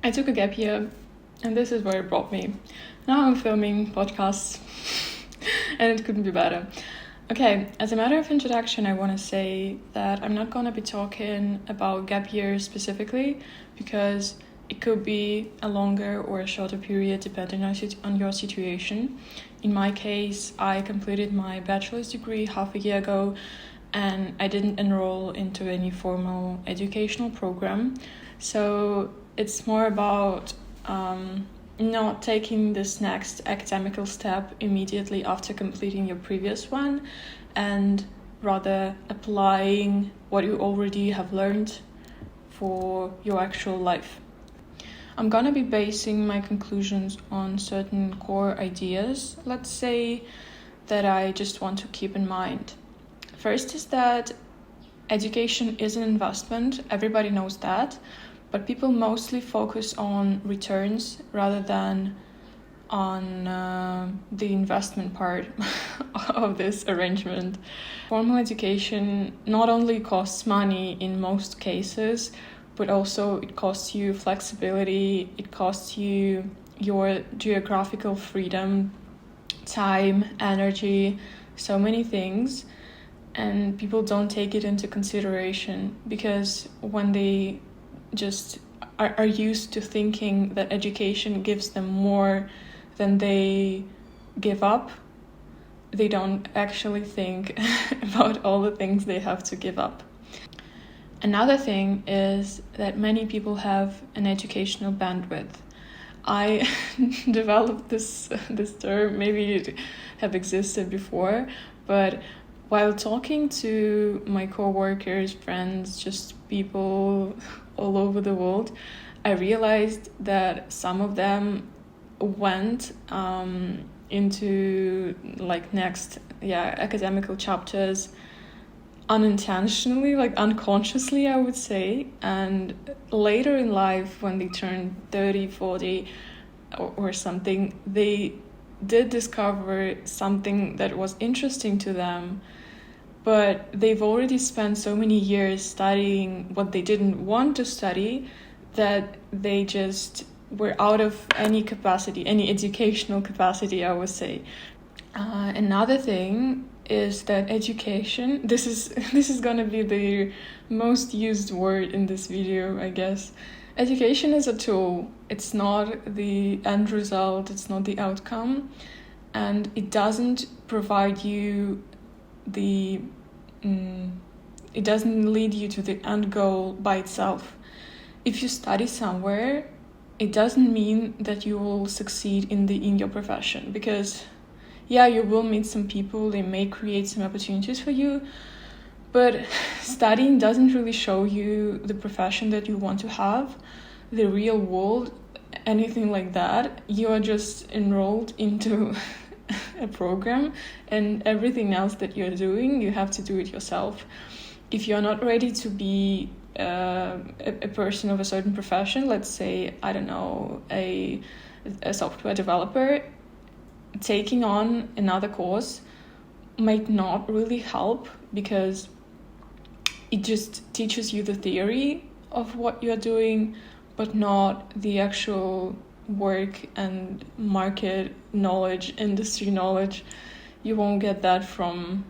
I took a gap year, and this is where it brought me. Now I'm filming podcasts, and it couldn't be better. Okay, as a matter of introduction, I want to say that I'm not going to be talking about gap years specifically, because it could be a longer or a shorter period depending on your situation. In my case, I completed my bachelor's degree half a year ago, and I didn't enroll into any formal educational program. So it's more about not taking this next academical step immediately after completing your previous one, and rather applying what you already have learned for your actual life. I'm gonna be basing my conclusions on certain core ideas, let's say, that I just want to keep in mind. First is that education is an investment, everybody knows that, but people mostly focus on returns rather than on the investment part of this arrangement. Formal education not only costs money in most cases, but also it costs you flexibility, it costs you your geographical freedom, time, energy, so many things. And people don't take it into consideration because when they just are used to thinking that education gives them more than they give up, they don't actually think about all the things they have to give up. Another thing is that many people have an educational bandwidth. I developed this term, maybe it have existed before, but while talking to my co-workers, friends, just people all over the world, I realized that some of them went into next academical chapters unintentionally, unconsciously, I would say, and later in life when they turned 30, 40 or something, they did discover something that was interesting to them, but they've already spent so many years studying what they didn't want to study that they just were out of any capacity, any educational capacity, I would say. Another thing is that education, this is gonna be the most used word in this video, I guess. Education is a tool. It's not the end result, it's not the outcome, and it doesn't provide you it doesn't lead you to the end goal by itself. If you study somewhere, it doesn't mean that you will succeed in your profession, because you will meet some people, they may create some opportunities for you, but studying doesn't really show you the profession that you want to have, the real world, anything like that. You are just enrolled into a program, and everything else that you're doing, you have to do it yourself. If you're not ready to be a person of a certain profession, let's say, I don't know, a software developer, taking on another course might not really help, because it just teaches you the theory of what you're doing, but not the actual work and market knowledge, industry knowledge. You won't get that from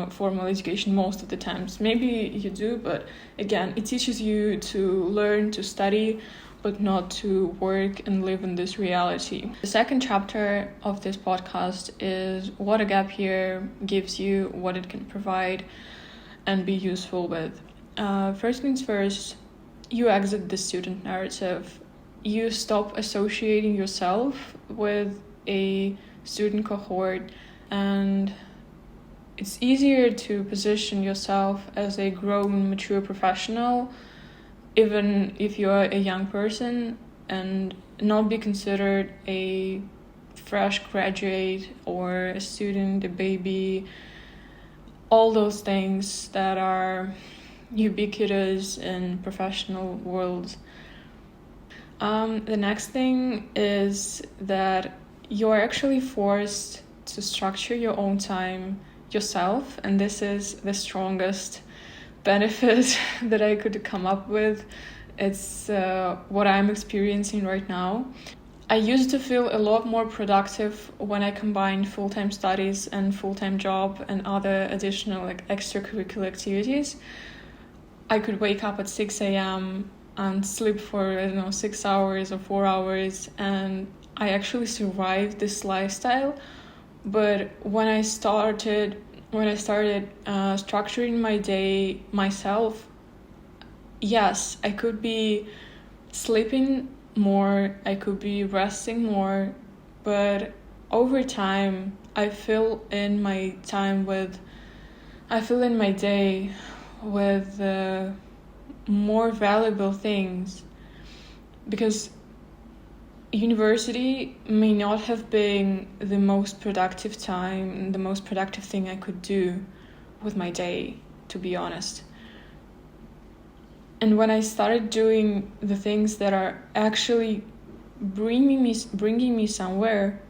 formal education most of the times. Maybe you do, but again, it teaches you to learn, to study, but not to work and live in this reality. The second chapter of this podcast is what a gap year gives you, what it can provide and be useful with. First things first, you exit the student narrative. You stop associating yourself with a student cohort, and it's easier to position yourself as a grown, mature professional, even if you're a young person, and not be considered a fresh graduate or a student, a baby, all those things that are ubiquitous in professional worlds. The next thing is that you're actually forced to structure your own time yourself, and this is the strongest benefit that I could come up with. It's what I'm experiencing right now. I used to feel a lot more productive when I combined full-time studies and full-time job and other additional like extracurricular activities. I could wake up at 6 a.m. and sleep for, 6 hours or 4 hours, and I actually survived this lifestyle. But when I started structuring my day myself, yes, I could be sleeping more, I could be resting more, but over time I fill in my day with more valuable things, because university may not have been the most productive thing I could do with my day, to be honest. And when I started doing the things that are actually bringing me somewhere,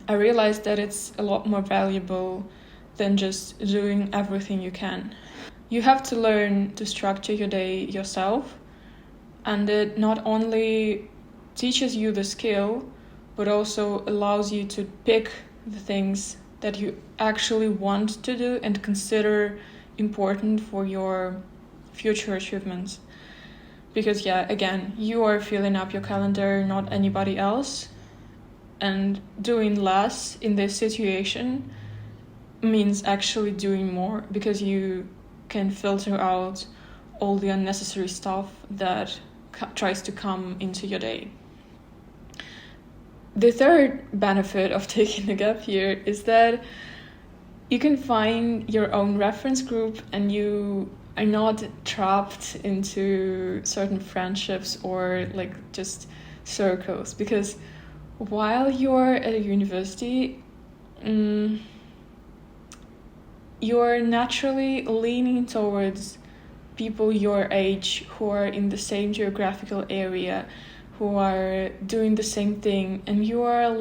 I realized that it's a lot more valuable than just doing everything you can. You have to learn to structure your day yourself, and it not only teaches you the skill, but also allows you to pick the things that you actually want to do and consider important for your future achievements. Because again, you are filling up your calendar, not anybody else, and doing less in this situation means actually doing more, because you can filter out all the unnecessary stuff that tries to come into your day. The third benefit of taking a gap year is that you can find your own reference group, and you are not trapped into certain friendships or like just circles. Because while you're at a university, you're naturally leaning towards people your age who are in the same geographical area, who are doing the same thing, and you're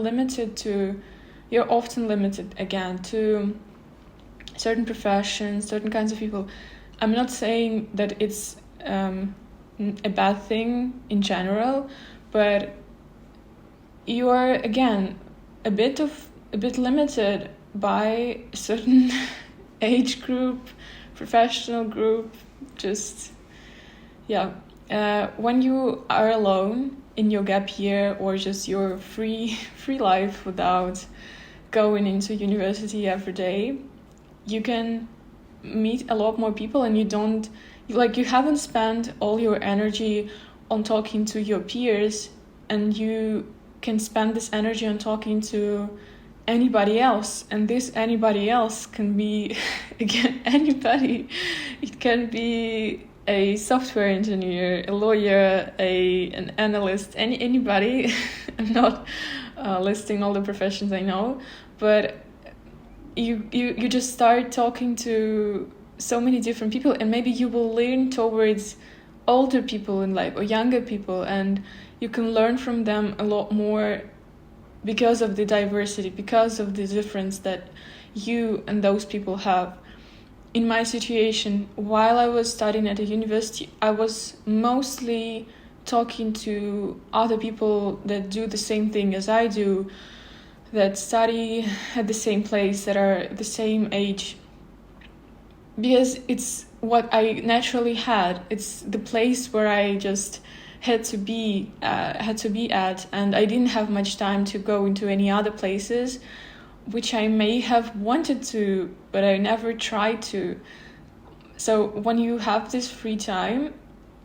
often limited again to certain professions, certain kinds of people. I'm not saying that it's a bad thing in general, but you are again a bit limited by a certain age group, professional group. When you are alone in your gap year, or just your free life without going into university every day, you can meet a lot more people, and you haven't spent all your energy on talking to your peers, and you can spend this energy on talking to anybody else. And this anybody else can be again anybody. It can be a software engineer, a lawyer, an analyst, anybody. I'm not listing all the professions I know, but you just start talking to so many different people, and maybe you will lean towards older people in life or younger people, and you can learn from them a lot more because of the diversity, because of the difference that you and those people have. In my situation, while I was studying at a university, I was mostly talking to other people that do the same thing as I do, that study at the same place, that are the same age, because it's what I naturally had. It's the place where I just had to be at, and I didn't have much time to go into any other places, which I may have wanted to, but I never tried to. So when you have this free time,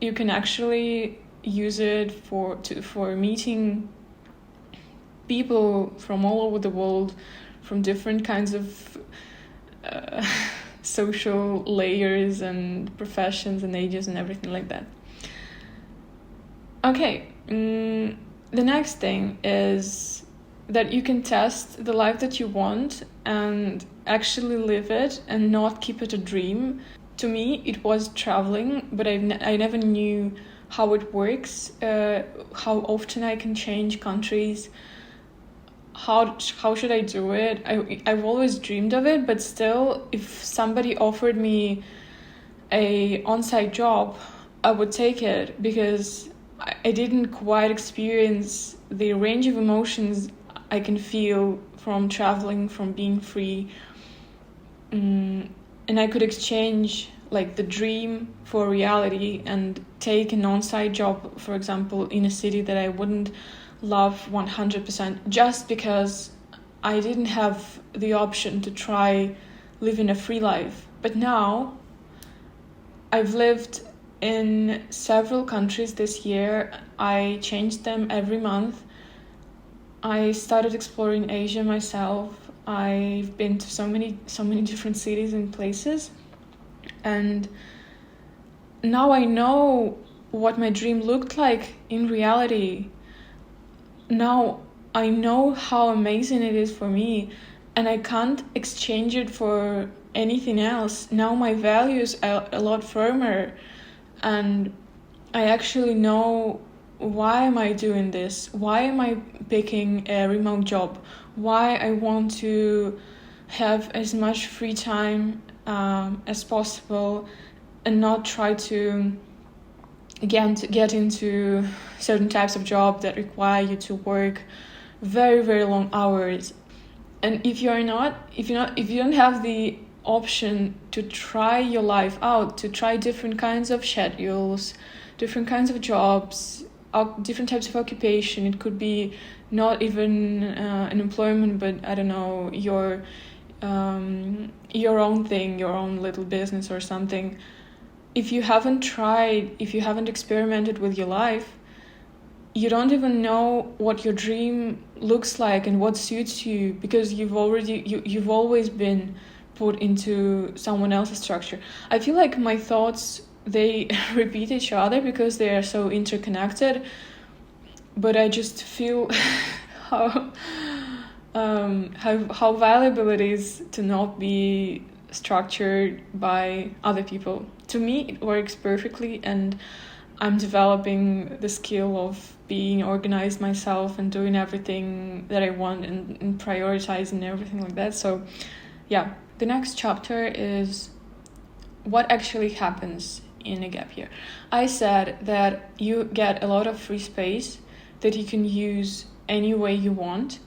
you can actually use it for meeting people from all over the world, from different kinds of social layers and professions and ages and everything like that. Okay, the next thing is that you can test the life that you want and actually live it and not keep it a dream. To me, it was traveling, but I never knew how it works, how often I can change countries, how should I do it. I've always dreamed of it, but still, if somebody offered me a on-site job, I would take it, because I didn't quite experience the range of emotions I can feel from traveling, from being free. And I could exchange like the dream for reality and take an on-site job, for example, in a city that I wouldn't love 100%, just because I didn't have the option to try living a free life. But now I've lived in several countries this year. I changed them every month. I started exploring Asia myself. I've been to so many different cities and places, and now I know what my dream looked like in reality. Now I know how amazing it is for me, and I can't exchange it for anything else. Now my values are a lot firmer, and I actually know, why am I doing this? Why am I picking a remote job? Why I want to have as much free time as possible, and not try to get into certain types of job that require you to work very, very long hours. And if you don't have the option to try your life out, to try different kinds of schedules, different kinds of jobs, different types of occupation. It could be not even an employment, but I don't know, your own thing, your own little business or something. If you haven't tried, if you haven't experimented with your life, you don't even know what your dream looks like and what suits you, because you've always been put into someone else's structure. I feel like my thoughts, they repeat each other because they are so interconnected, but I just feel how valuable it is to not be structured by other people. To me, it works perfectly, and I'm developing the skill of being organized myself and doing everything that I want, and prioritizing everything like that. So yeah, the next chapter is what actually happens in a gap year. I said that you get a lot of free space that you can use any way you want,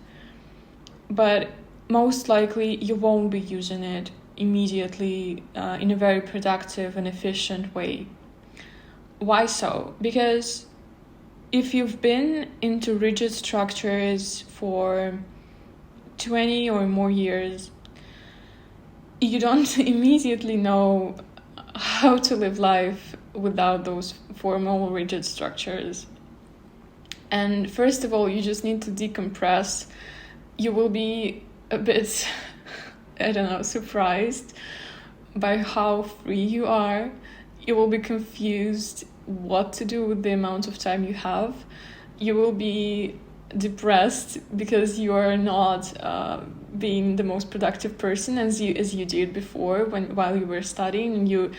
but most likely you won't be using it immediately in a very productive and efficient way. Why so? Because if you've been into rigid structures for 20 or more years, you don't immediately know how to live life without those formal rigid structures. And first of all, you just need to decompress. You will be a bit, I don't know, surprised by how free you are. You will be confused what to do with the amount of time you have. You will be depressed because you are not being the most productive person as you did before while you were studying, and you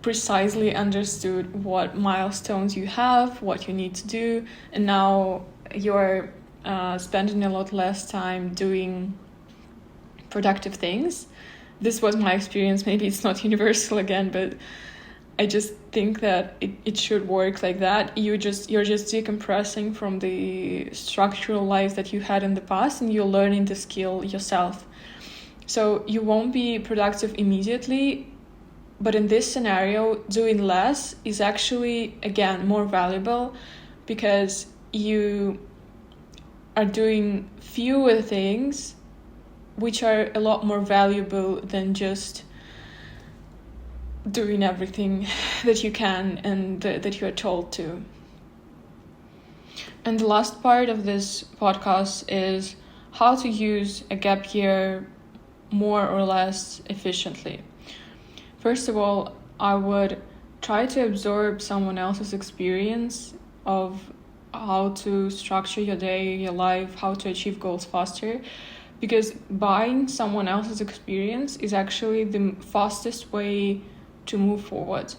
precisely understood what milestones you have, what you need to do, and now you're spending a lot less time doing productive things. This was my experience. Maybe it's not universal again, but I just think that it should work like that. You're just decompressing from the structural life that you had in the past, and you're learning the skill yourself. So you won't be productive immediately, but in this scenario, doing less is actually, again, more valuable, because you are doing fewer things which are a lot more valuable than just doing everything that you can and that you are told to. And the last part of this podcast is how to use a gap year more or less efficiently. First of all, I would try to absorb someone else's experience of how to structure your day, your life, how to achieve goals faster, because buying someone else's experience is actually the fastest way to move forward.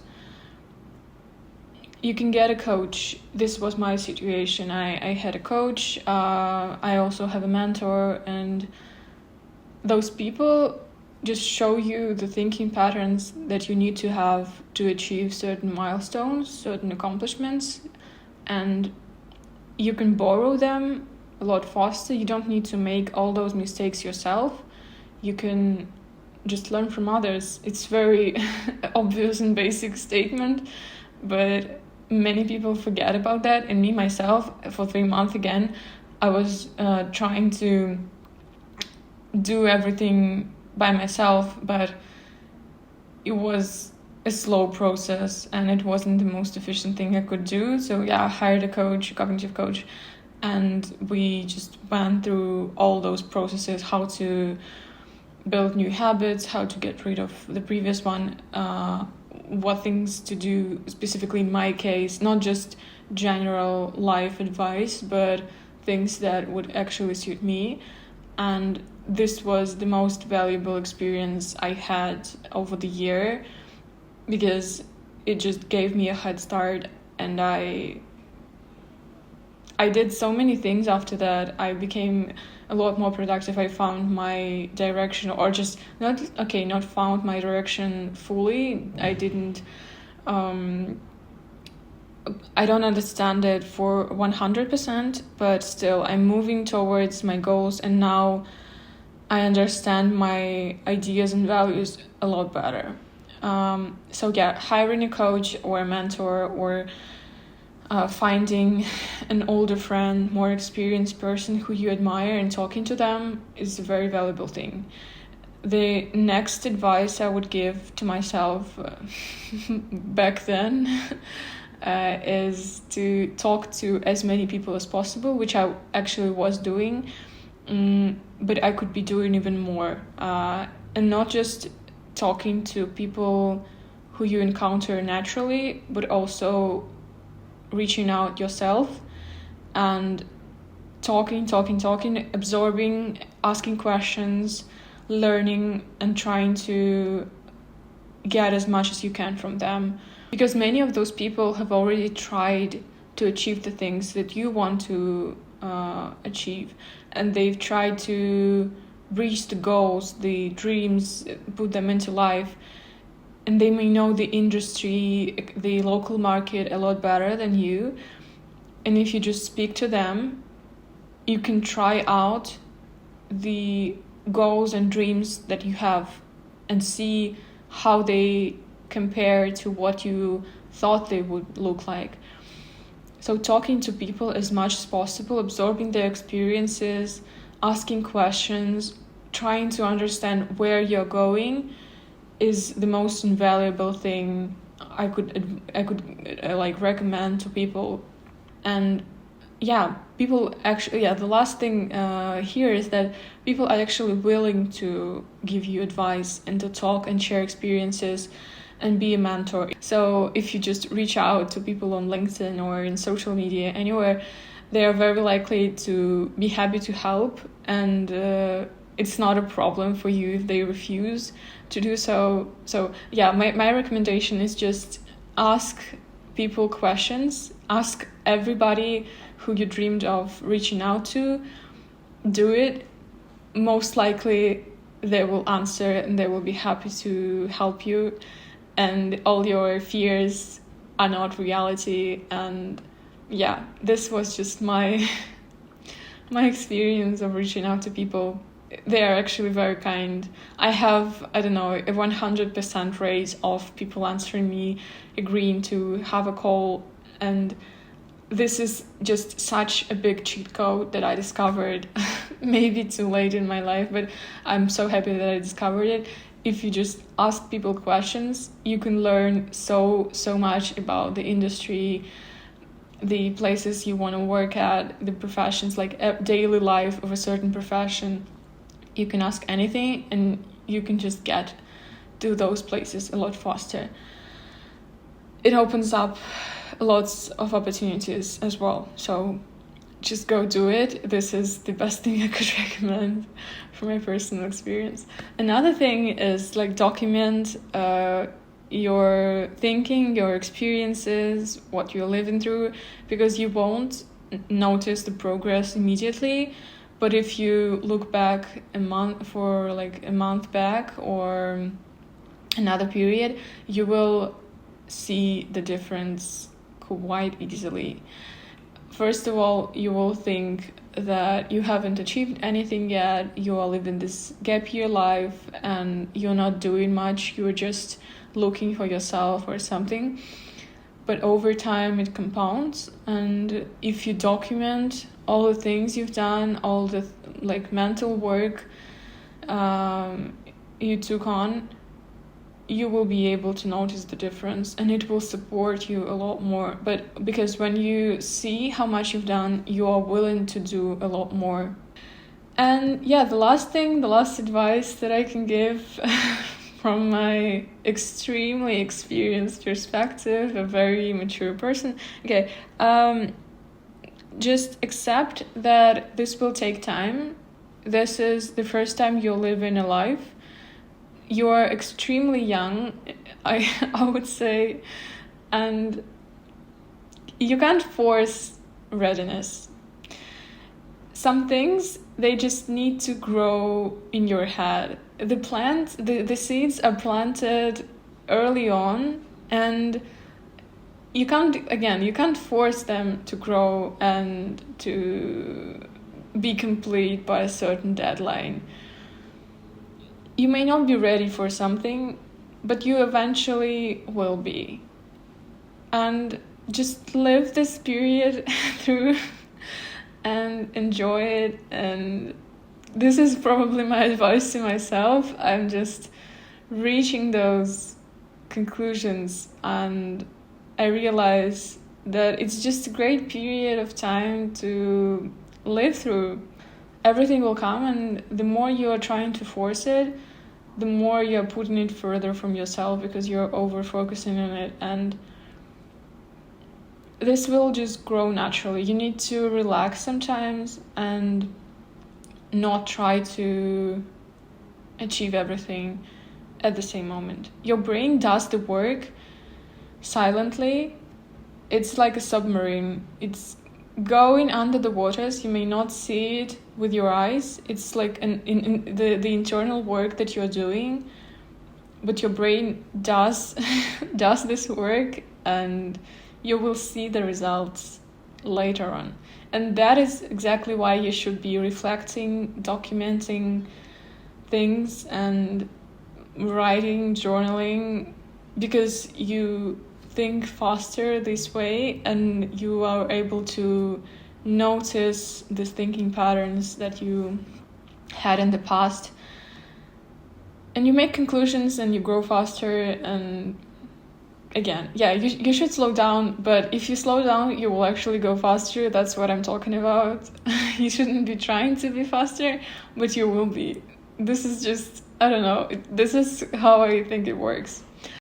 You can get a coach. This was my situation. I had a coach. I also have a mentor, and those people just show you the thinking patterns that you need to have to achieve certain milestones, certain accomplishments, and you can borrow them a lot faster. You don't need to make all those mistakes yourself. You can just learn from others. It's very obvious and basic statement, but many people forget about that. And me myself, for 3 months again, I was trying to do everything by myself, but it was a slow process and it wasn't the most efficient thing I could do. So yeah, I hired a coach, a cognitive coach, and we just went through all those processes, how to build new habits, how to get rid of the previous one, what things to do specifically in my case, not just general life advice, but things that would actually suit me. And this was the most valuable experience I had over the year, because it just gave me a head start, and I did so many things after that. I became a lot more productive. I found my direction, or just not found my direction fully. I didn't I don't understand it for 100%, but still I'm moving towards my goals, and now I understand my ideas and values a lot better. So yeah, hiring a coach or a mentor, or finding an older friend, more experienced person who you admire and talking to them is a very valuable thing. The next advice I would give to myself back then is to talk to as many people as possible, which I actually was doing, but I could be doing even more. And not just talking to people who you encounter naturally, but also reaching out yourself and talking, absorbing, asking questions, learning, and trying to get as much as you can from them. Because many of those people have already tried to achieve the things that you want to achieve, and they've tried to reach the goals, the dreams, put them into life, and they may know the industry, the local market a lot better than you. And if you just speak to them, you can try out the goals and dreams that you have and see how they compare to what you thought they would look like. So talking to people as much as possible, absorbing their experiences, asking questions, trying to understand where you're going is the most invaluable thing I could recommend to people. And yeah, people actually, the last thing here is that people are actually willing to give you advice and to talk and share experiences and be a mentor. So if you just reach out to people on LinkedIn or in social media, anywhere, they are very likely to be happy to help, and it's not a problem for you if they refuse to do so. So yeah, my recommendation is just ask people questions, ask everybody who you dreamed of reaching out to, do it. Most likely they will answer and they will be happy to help you, and all your fears are not reality. And yeah, this was just my experience of reaching out to people. They are actually very kind. I have, a 100% rate of people answering me, agreeing to have a call. And this is just such a big cheat code that I discovered maybe too late in my life, but I'm so happy that I discovered it. If you just ask people questions, you can learn so much about the industry, the places you want to work at, the professions, like daily life of a certain profession. You can ask anything and you can just get to those places a lot faster. It opens up lots of opportunities as well. So just go do it. This is the best thing I could recommend from my personal experience. Another thing is document your thinking, your experiences, what you're living through, because you won't notice the progress immediately, But if you look back a month back or another period, you will see the difference quite easily. First of all, you will think that you haven't achieved anything yet, you are living this gap year life and you're not doing much, you're just looking for yourself or something. But over time it compounds, and if you document all the things you've done, all the mental work you took on, you will be able to notice the difference, and it will support you a lot more. But because when you see how much you've done, you are willing to do a lot more. And yeah, the last advice that I can give from my extremely experienced perspective, a very mature person, just accept that this will take time. This is the first time you'll live in a life. You are extremely young, I would say, and you can't force readiness. Some things, they just need to grow in your head. The seeds are planted early on, and you can't force them to grow and to be complete by a certain deadline. You may not be ready for something, but you eventually will be. And just live this period through and enjoy it. And this is probably my advice to myself. I'm just reaching those conclusions, and I realize that it's just a great period of time to live through. Everything will come, and the more you are trying to force it, the more you're putting it further from yourself because you're over-focusing on it, and this will just grow naturally. You need to relax sometimes and not try to achieve everything at the same moment. Your brain does the work silently. It's like a submarine. It's going under the waters. You may not see it with your eyes. It's like the internal work that you're doing, but your brain does this work, and you will see the results later on. And that is exactly why you should be reflecting, documenting things and writing, journaling, because you think faster this way, and you are able to notice the thinking patterns that you had in the past, and you make conclusions and you grow faster. And again, you should slow down, but if you slow down, you will actually go faster. That's what I'm talking about. You shouldn't be trying to be faster, but you will be. This is just, I don't know, this is how I think it works.